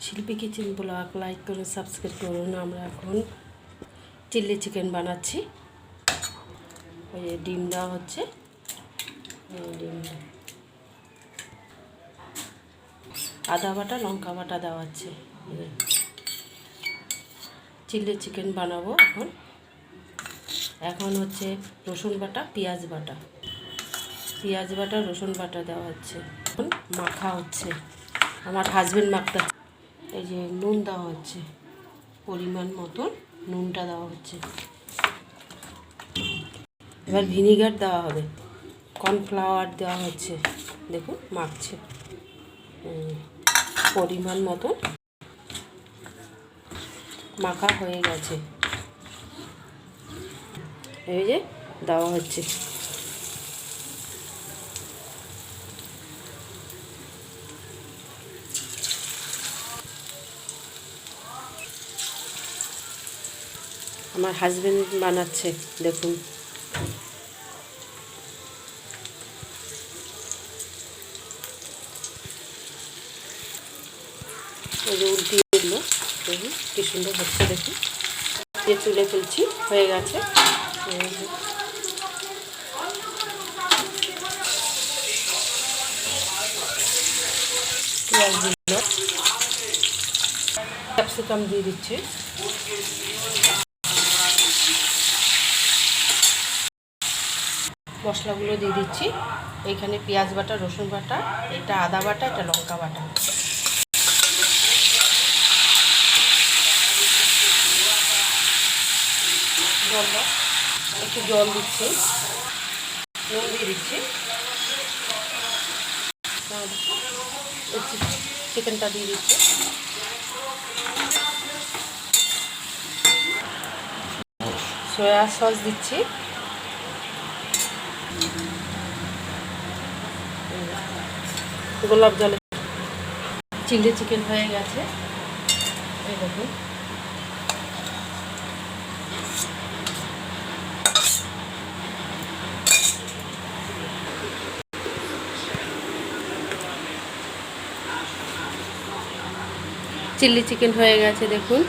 শিল্পী kitchen blog like করুন, subscribe করুন। আমরা এখন চিলি চিকেন বানাচ্ছি। ওই ডিম দেওয়া হচ্ছে, ডিম আদা বাটা লঙ্কা বাটা দেওয়া হচ্ছে। চিলি চিকেন বানাবো এখন। এখন হচ্ছে রসুন বাটা পেঁয়াজ বাটা রসুন বাটা দেওয়া হচ্ছে। এখন মাখা হচ্ছে, আমার হাজবেন্ড মাখতে। এই যে নুন দেওয়া হচ্ছে, পরিমাণ মতন নুনটা দেওয়া হচ্ছে। এবার ভিনিগার দেওয়া হবে, কর্নফ্লাওয়ার দেওয়া হচ্ছে। দেখুন মাখছে, পরিমাণ মতন মাখা হয়ে গেছে। এই যে দেওয়া হচ্ছে। আমার হাজবেন্ড বানাচ্ছে, দেখুন। এই যে উল্টিয়ে দিল, দেখুন কি সুন্দর হচ্ছে। দেখুন যে তুলে ফেলছি, হয়ে গেছে। পেঁয়াজ দিল, ক্যাপসিকাম দিয়ে দিচ্ছি। মশলাগুলো দিয়ে দিচ্ছি। এইখানে পেঁয়াজ বাটা, রসুন বাটা, এটা আদা বাটা, এটা লঙ্কা বাটা। একটু জল দিচ্ছি, নুন দিয়ে দিচ্ছি। চিকেনটা দিয়ে দিচ্ছি। সয়া সস দিচ্ছি। গোলাপ জলে চিলি চিকেন হয়ে গেছে, এই দেখুন। চিলি চিকেন হয়ে গেছে, দেখুন।